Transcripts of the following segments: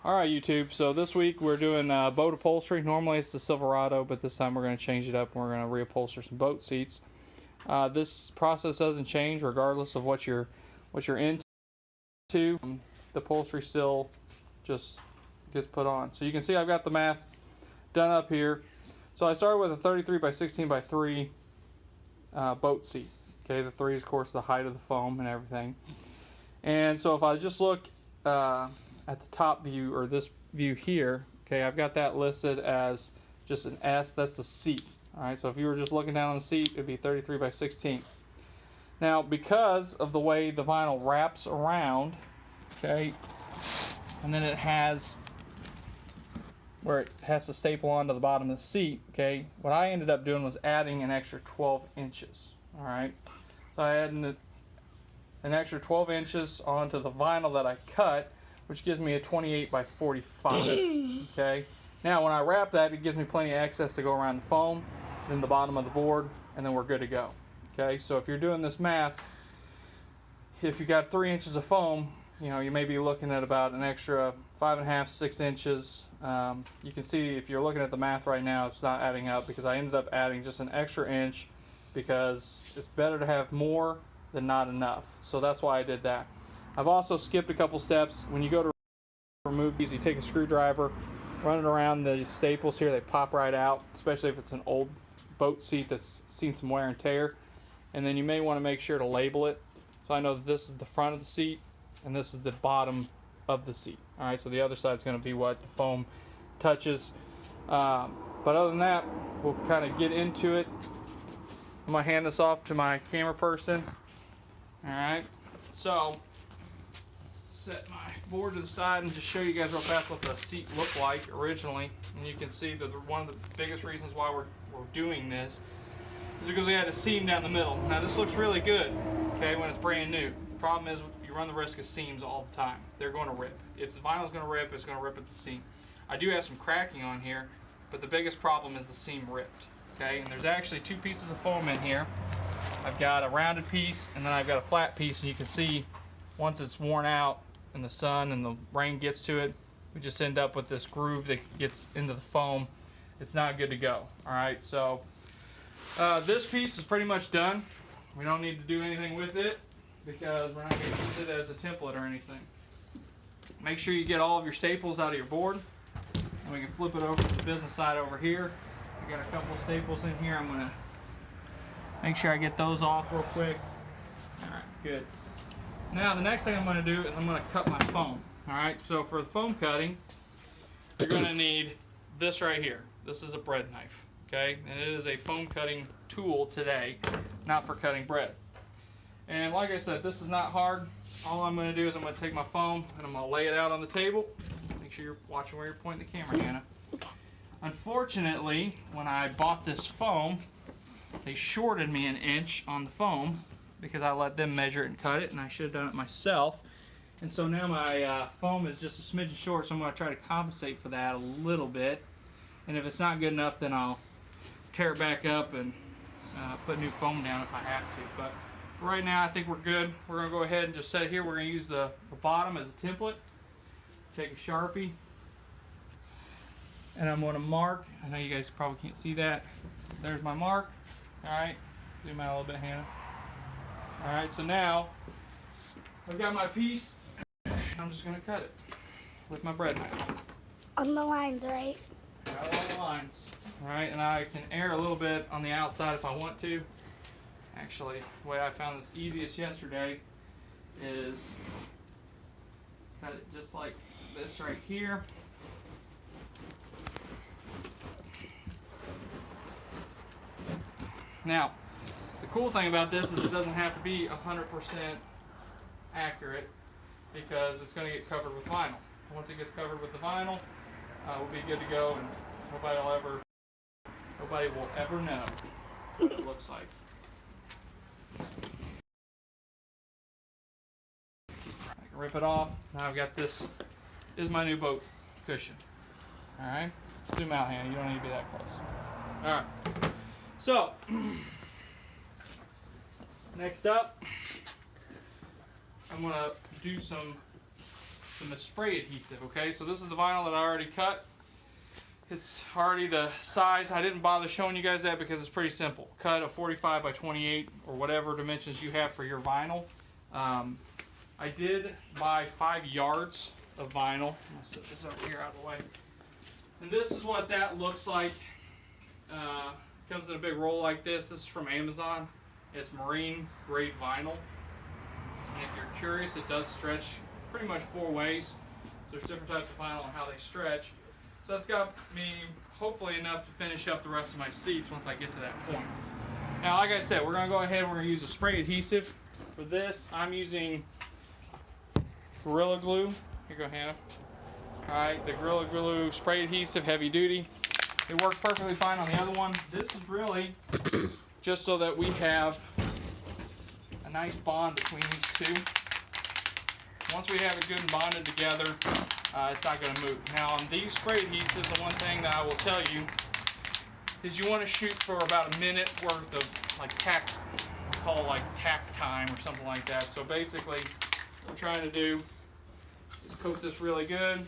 Alright YouTube, so this week we're doing boat upholstery. Normally it's the Silverado, but this time we're going to change it up and we're going to reupholster some boat seats. This process doesn't change regardless of what you're into. The upholstery still just gets put on. So you can see I've got the math done up here. So I started with a 33 by 16 by 3 boat seat. Okay, the 3 is of course the height of the foam and everything. And so if I just look at the top view, or this view here, okay, I've got that listed as just an S. That's the seat. Alright, so if you were just looking down on the seat, it'd be 33 by 16. Now, because of the way the vinyl wraps around, okay, and then it has where it has to staple onto the bottom of the seat, okay, what I ended up doing was adding an extra 12 inches. Alright, so I added an extra 12 inches onto the vinyl that I cut, which gives me a 28 by 45. Okay, now when I wrap that, it gives me plenty of access to go around the foam, then the bottom of the board, and then we're good to go. Okay, so if you're doing this math, if you got 3 inches of foam, you know, you may be looking at about an extra 5.5, 6 inches. You can see if you're looking at the math right now, it's not adding up because I ended up adding just an extra inch because it's better to have more than not enough. So that's why I did that. I've also skipped a couple steps. When you go to remove these, you take a screwdriver, run it around the staples here, they pop right out, especially if it's an old boat seat that's seen some wear and tear. And then you may want to make sure to label it. So I know that this is the front of the seat and this is the bottom of the seat. Alright, so the other side is going to be what the foam touches. But other than that, we'll kind of get into it. I'm going to hand this off to my camera person. Alright, so set my board to the side and just show you guys real fast what the seat looked like originally. And you can see that one of the biggest reasons why we're doing this is because we had a seam down the middle. Now this looks really good, okay, when it's brand new. The problem is you run the risk of seams all the time. They're going to rip. If the vinyl's going to rip, it's going to rip at the seam. I do have some cracking on here, but the biggest problem is the seam ripped. Okay, and there's actually 2 pieces of foam in here. I've got a rounded piece and then I've got a flat piece, and you can see once it's worn out and the sun and the rain gets to it, we just end up with this groove that gets into the foam. It's not good to go. Alright, so this piece is pretty much done. We don't need to do anything with it because we're not going to use it as a template or anything. Make sure you get all of your staples out of your board, and we can flip it over to the business side over here. I got a couple of staples in here. I'm going to make sure I get those off real quick. Alright, good. Now the next thing I'm going to do is I'm going to cut my foam. Alright, so for the foam cutting, you're going to need this right here. This is a bread knife. Okay, and it is a foam cutting tool today, not for cutting bread. And like I said, this is not hard. All I'm going to do is I'm going to take my foam and I'm going to lay it out on the table. Make sure you're watching where you're pointing the camera, Hannah. Unfortunately, when I bought this foam, they shorted me an inch on the foam because I let them measure it and cut it, and I should have done it myself. And so now my foam is just a smidgen short, so I'm going to try to compensate for that a little bit. And if it's not good enough, then I'll tear it back up and put new foam down if I have to. But right now I think we're good. We're going to go ahead and just set it here. We're going to use the bottom as a template. Take a Sharpie, and I'm going to mark. I know you guys probably can't see that. There's my mark. Alright, zoom out a little bit, Hannah. Alright, so now I've got my piece. I'm just going to cut it with my bread knife. On the lines, right? Got all the lines. Alright, and I can air a little bit on the outside if I want to. Actually, the way I found this easiest yesterday is cut it just like this right here. Now, the cool thing about this is it doesn't have to be 100% accurate because it's going to get covered with vinyl. Once it gets covered with the vinyl, we'll be good to go, and nobody will ever know what it looks like. I can rip it off. Now I've got this. This is my new boat cushion. Alright, zoom out, Hannah, you don't need to be that close. Alright, so next up I'm going to do some some spray adhesive. Okay, so this is the vinyl that I already cut. It's already the size. I didn't bother showing you guys that because it's pretty simple. Cut a 45 by 28 or whatever dimensions you have for your vinyl. I did buy 5 yards of vinyl. I'm gonna set this over here out of the way. And this is what that looks like. Comes in a big roll like this. This is from Amazon. It's marine grade vinyl. And if you're curious, it does stretch pretty much 4 ways. So there's different types of vinyl and how they stretch. So that's got me hopefully enough to finish up the rest of my seats once I get to that point. Now, like I said, we're going to go ahead and we're going to use a spray adhesive. For this, I'm using Gorilla Glue. Here you go, Hannah. Alright, the Gorilla Glue spray adhesive, heavy duty. It worked perfectly fine on the other one. This is really just so that we have a nice bond between these two. Once we have it good and bonded together, it's not going to move. Now on these spray adhesives, the one thing that I will tell you is you want to shoot for about a minute worth of like tack, call it like tack time or something like that. So basically what we're trying to do is coat this really good.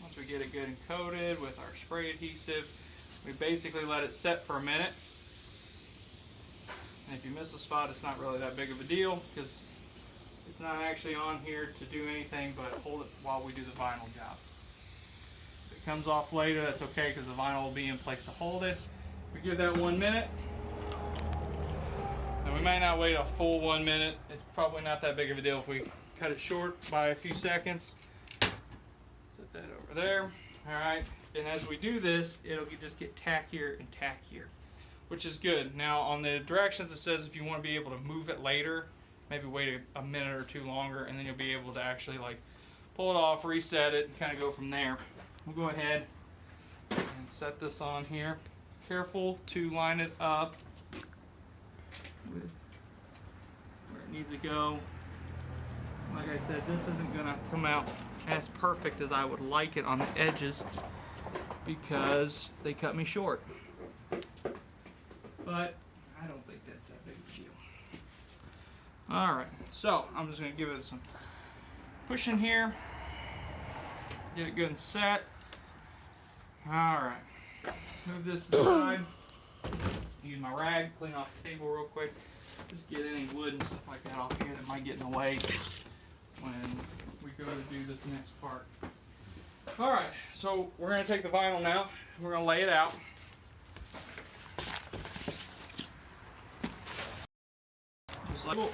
Once we get it good and coated with our spray adhesive, we basically let it set for a minute. And if you miss a spot, it's not really that big of a deal because it's not actually on here to do anything but hold it while we do the vinyl job. If it comes off later, that's okay because the vinyl will be in place to hold it. We give that 1 minute. And we may not wait a full 1 minute. It's probably not that big of a deal if we cut it short by a few seconds. Set that over there. Alright, and as we do this, it'll just get tackier and tackier, which is good. Now on the directions it says if you want to be able to move it later, maybe wait a minute or two longer, and then you'll be able to actually like pull it off, reset it, and kind of go from there. We'll go ahead and set this on here. Careful to line it up with where it needs to go. Like I said, this isn't going to come out as perfect as I would like it on the edges because they cut me short. But I don't think that's that big of a deal. Alright, so I'm just going to give it some pushing here. Get it good and set. Alright, move this to the side. Use my rag, clean off the table real quick. Just get any wood and stuff like that off here that might get in the way when we go to do this next part. Alright, so we're going to take the vinyl now. We're going to lay it out.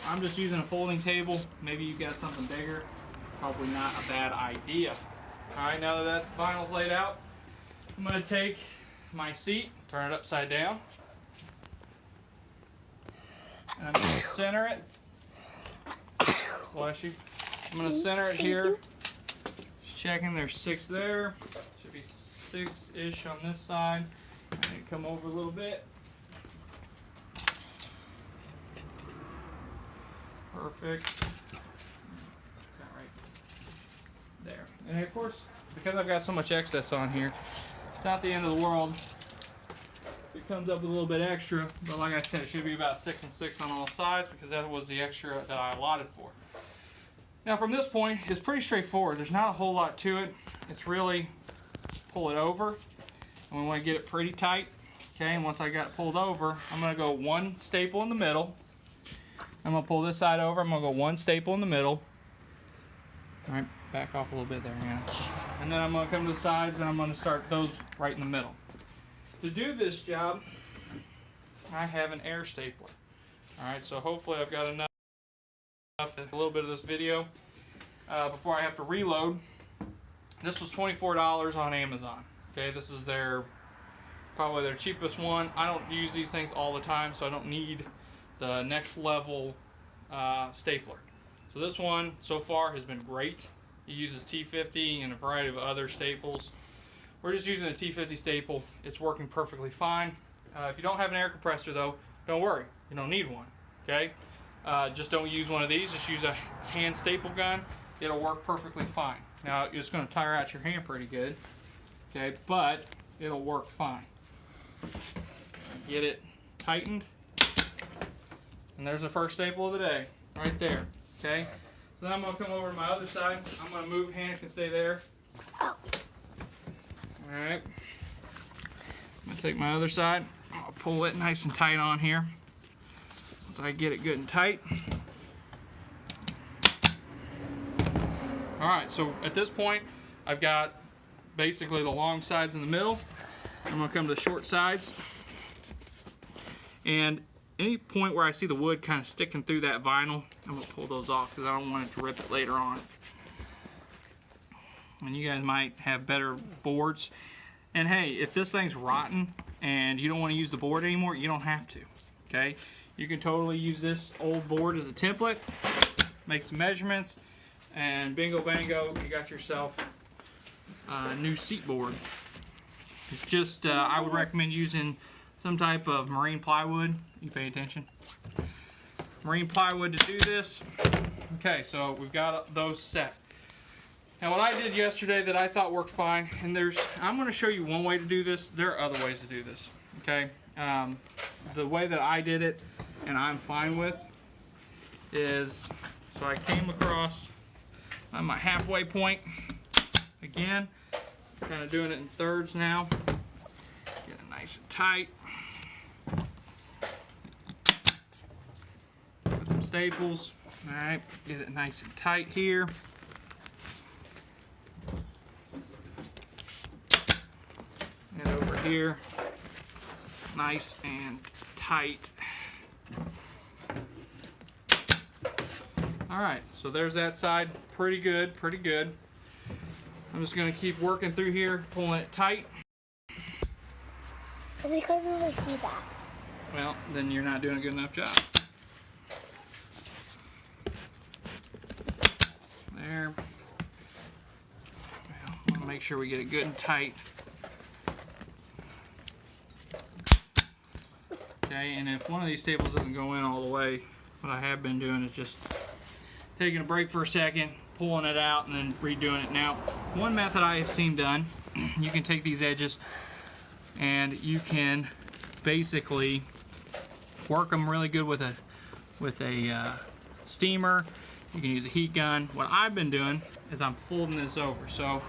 I'm just using a folding table. Maybe you got something bigger. Probably not a bad idea. Alright, now that that vinyl's laid out, I'm going to take my seat, turn it upside down, and I'm going to center it. Bless you. I'm going to center it here. Just checking there's 6 there. Should be 6-ish on this side. And come over a little bit. Perfect. Right there. And of course, because I've got so much excess on here, it's not the end of the world. It comes up with a little bit extra, but like I said, it should be about 6 and 6 on all sides because that was the extra that I allotted for. Now from this point, it's pretty straightforward. There's not a whole lot to it. It's really pull it over, and we want to get it pretty tight. Okay, and once I got it pulled over, I'm going to go 1 staple in the middle. I'm going to pull this side over. I'm going to go 1 staple in the middle. All right, back off a little bit there, Hannah. And then I'm going to come to the sides and I'm going to start those right in the middle. To do this job, I have an air stapler. All right, so hopefully I've got enough, a little bit of this video before I have to reload. This was $24 on Amazon. Okay, this is probably their cheapest one. I don't use these things all the time, so I don't need the next level stapler. So this one so far has been great. It uses T50 and a variety of other staples. We're just using a T50 staple. It's working perfectly fine. If you don't have an air compressor though, don't worry, you don't need one. Okay, just don't use one of these. Just use a hand staple gun. It'll work perfectly fine. Now it's going to tire out your hand pretty good. Okay, but it'll work fine. Get it tightened. And there's the first staple of the day, right there. Okay, So then I'm going to come over to my other side. I'm going to move, Hannah can stay there. Oh. Alright. I'm going to take my other side. I'll pull it nice and tight on here. Once I get it good and tight. Alright, so at this point, I've got basically the long sides in the middle. I'm going to come to the short sides. And any point where I see the wood kind of sticking through that vinyl, I'm going to pull those off because I don't want it to rip it later on. And you guys might have better boards. And hey, if this thing's rotten and you don't want to use the board anymore, you don't have to. Okay? You can totally use this old board as a template, make some measurements, and bingo bango, you got yourself a new seat board. It's just, I would recommend using some type of marine plywood. You pay attention? Marine plywood to do this. Okay, so we've got those set. Now what I did yesterday that I thought worked fine, and I'm going to show you one way to do this. There are other ways to do this. Okay, the way that I did it, and I'm fine with, is so I came across on my halfway point. Again, kind of doing it in thirds now. Get it nice and tight. Put some staples. All right, get it nice and tight here. And over here, nice and tight. All right, so there's that side. Pretty good, pretty good. I'm just gonna keep working through here, pulling it tight. But they couldn't really see that. Well, then you're not doing a good enough job. There. Well, I wanna make sure we get it good and tight. Okay, and if one of these staples doesn't go in all the way, what I have been doing is just taking a break for a second, pulling it out, and then redoing it. Now, one method I have seen done, you can take these edges and you can basically work them really good with a steamer. You can use a heat gun. What I've been doing is I'm folding this over. So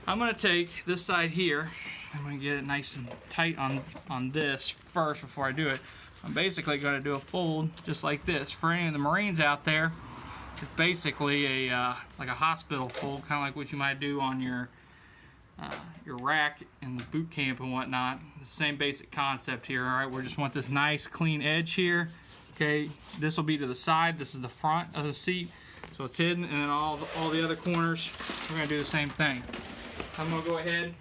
I'm going to take this side here. I'm going to get it nice and tight on this first before I do it. I'm basically going to do a fold just like this. For any of the Marines out there, it's basically like a hospital fold, kind of like what you might do on your rack in the boot camp and whatnot. The same basic concept here. All right, we just want this nice clean edge here. Okay, this will be to the side. This is the front of the seat, so it's hidden, and then all the other corners, we're going to do the same thing. I'm going to go ahead.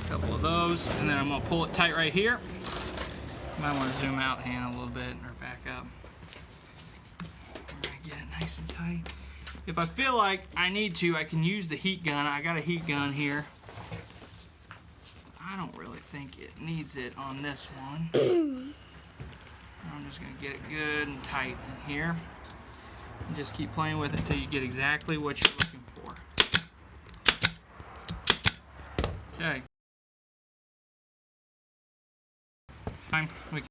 Couple of those, and then I'm going to pull it tight right here. You might want to zoom out, Hannah, a little bit, or back up. We're going to get it nice and tight. If I feel like I need to, I can use the heat gun. I got a heat gun here. I don't really think it needs it on this one. I'm just going to get it good and tight in here. And just keep playing with it until you get exactly what you're looking for. Okay. We